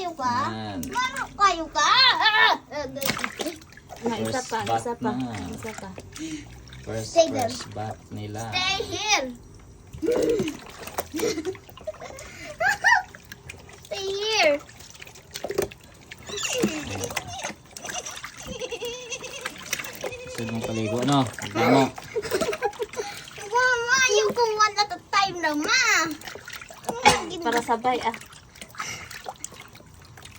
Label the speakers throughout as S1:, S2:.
S1: kayo ka?
S2: Yan.
S1: Marok kayo ka?
S3: Isa pa,
S2: First
S3: isa
S2: bat
S3: pa,
S2: na.
S3: isa pa.
S1: Stay there.
S2: First bat nila.
S1: Stay here. Stay here.
S2: Gusto mong paligo, no? Tignan mo.
S1: Mama, ayaw kong one at a time na, ma.
S3: Para sabay ah.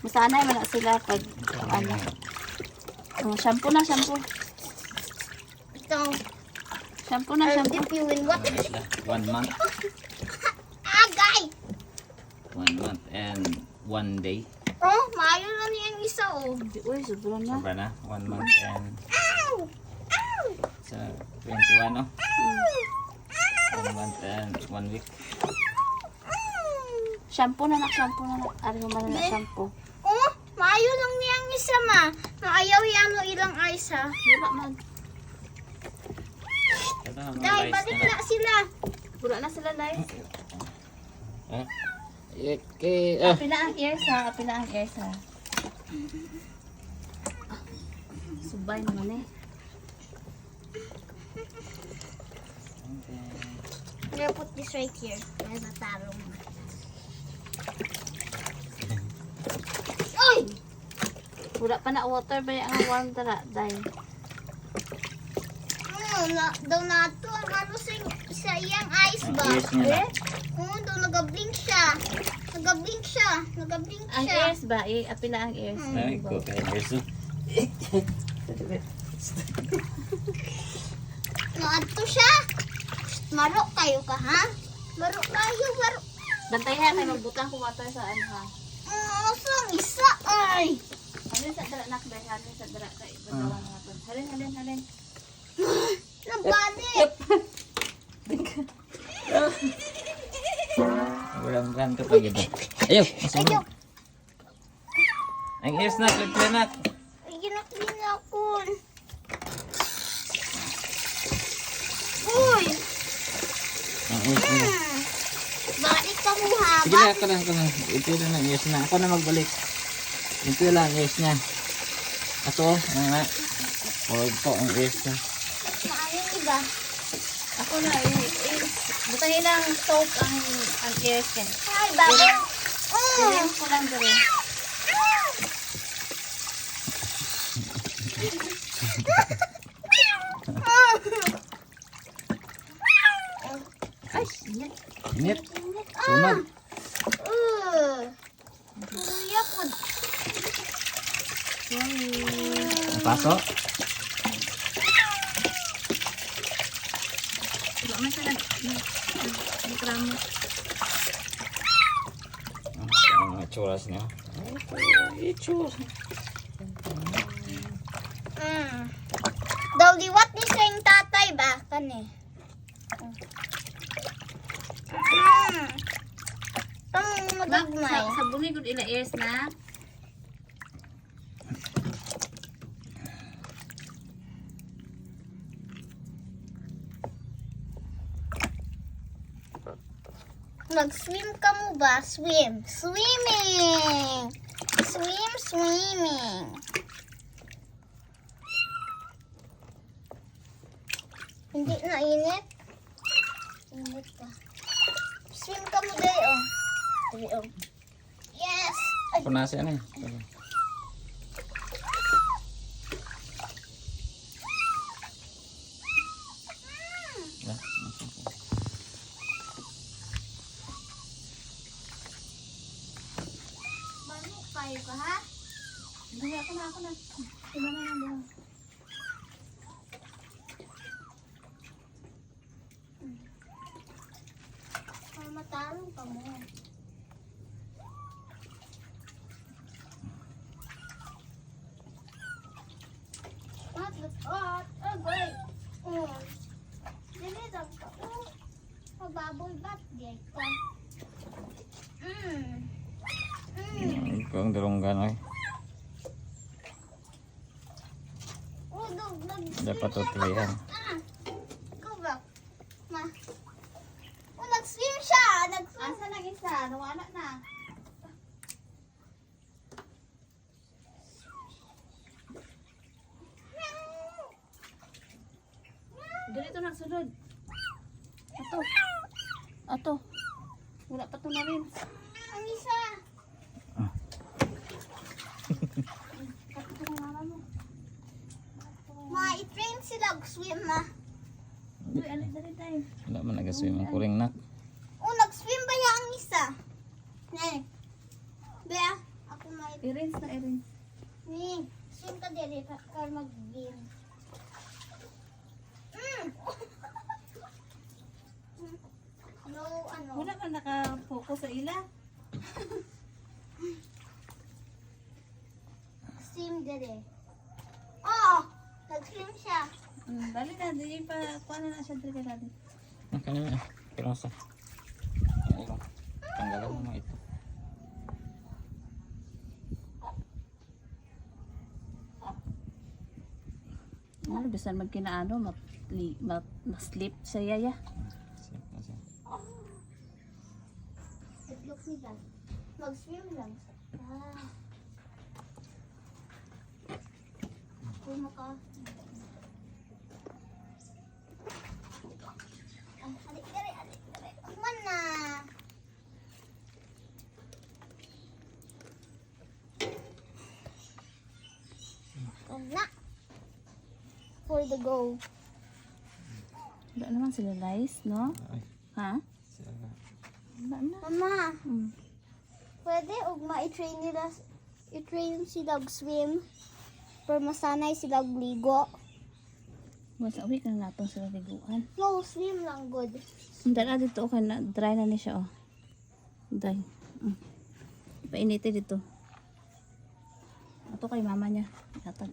S3: Masanay man na sila pag ano. Oh, shampoo na, shampoo.
S1: Ito,
S3: Shampoo na,
S1: I'll
S3: shampoo.
S1: dip you in what?
S2: Ano sila? 1 month.
S1: Agay!
S2: 1 month and 1 day.
S1: Oh, maayo na niyang isa, oh.
S3: Uy, sobra na.
S2: Sobra na. 1 month and
S1: Ow! Ow!
S2: sa 21, no?
S1: Ow!
S2: 1 month and 1 week.
S3: Shampoo na, shampoo na. Ano man na shampoo.
S1: Oh, maayo lang niyang isa, ma. Maayaw yan o ilang ayos, ha.
S3: Wala man.
S2: Ito na, mga
S1: Dahil,
S2: guys.
S1: balik na sila.
S3: Wala na sila live.
S2: Ah. Okay. Ah.
S3: Apila ang ears ha, apila ang ears ha. Subay naman eh.
S1: I'm gonna put this right here. Kaya natarong. Oy!
S3: Wala pa na water ba yung warm tara, dahil.
S1: Daw na ito. Ang ano sa iyang eyes ba?
S2: Ang ears niya na.
S1: Oo, daw nag-blink siya. Nag-blink siya. Nag-blink
S3: Ang
S1: siya.
S3: ears ba? Apila ang ears.
S2: Ay, ko kay Erso.
S1: Naadto siya. Marok kayo ka, ha? Marok kayo, marok.
S3: Bantay ha, kayo magbutang ko water sa ano ha.
S1: Asang isa, ay.
S3: Halin sa dara nak dahil halin sa dara kay bagawan natin. Halin, halin, halin.
S1: Nabalik.
S2: Walang ka pa gito. Ayaw, masunod. Ang ears na, kaglanak.
S1: Ay, ginaklin ako. Uy!
S2: Ang ears na.
S1: Balik ka mo,
S2: Sige
S1: haba.
S2: na, ako lang. Ito lang ang ears na. Ako na magbalik. Ito lang ang ears niya. Ato, nga. O, ito ang ears niya.
S1: Maano yung iba?
S3: Ako na, butahin ng soap ang ears niya.
S1: Ay, bago.
S3: Dilim ko lang dali. Ay, init.
S2: Init. Sunod.
S1: Kuya po.
S2: Ang paso.
S3: Wala man sila. Reklamo.
S2: Ang mga tsuras niya. Itsura.
S1: Daw liwat ni sa yung tatay ba? Kani. Ang magagmay.
S3: Sa bumi gud ila ears na.
S1: Nag-swim ka mo ba? Swim. Swimming! Swim, swimming. Hindi na init? Init ka. Swim ka mo dahil, oh. Dali, oh. Yes! Ay,
S2: Punasi ano eh.
S1: manok kayo ka, ha?
S3: Dali ako na, ako na. Iba na lang doon.
S1: Para matarong ka mo. Agay. Dili daw ka. Mababoy bat. Diyan ka.
S2: Ikaw ang darunggan oy. Dapat tutuloyan.
S1: Ikaw ba? Ma. Nag-swim siya. Nag-swim.
S3: Asa lang isa? Nawala na. Ganito na, sunod. Ato. Ato. Wala pa to na rin.
S1: Ang isa.
S3: Kapit ko ng mama mo.
S1: Ma-train sila swim ma.
S3: Uy, alit na rin tayo.
S2: Wala man nagaswim ang kuring nak.
S1: Oh, nag-swim ba ya ang isa? Ne. Bea, ako may...
S3: I-rinse na, i-rinse.
S1: Ni, swim ka diri para mag-game. No, ano.
S3: Wala ka naka-focus sa ila.
S1: Swim diri. Oh, nag-swim siya.
S3: Dali na, di pa, kuha na siya dali ka natin.
S2: Ang kanina. Pero sa. Ayun. Tanggalan mo mga ito.
S3: Ano, bisan magkinaano, ma-slip sa yaya.
S1: Itlog nila. Mag-swim lang. Ah. Kung maka... Ah, alik diri, alik diri. Mana? Na. For the go.
S3: Wala naman sila guys, no?
S2: Ay.
S3: Ha?
S2: Sila.
S3: Wala na.
S1: Mama,
S3: Hmm.
S1: pwede ugma i-train nila, i-train sila swim para masanay sila ligo.
S3: Mas awik na natong sila liguan.
S1: No, swim lang good.
S3: Dala dito, okay na, dry na ni siya, oh. Dry. Painiti dito. Ito kay mama niya. Atag.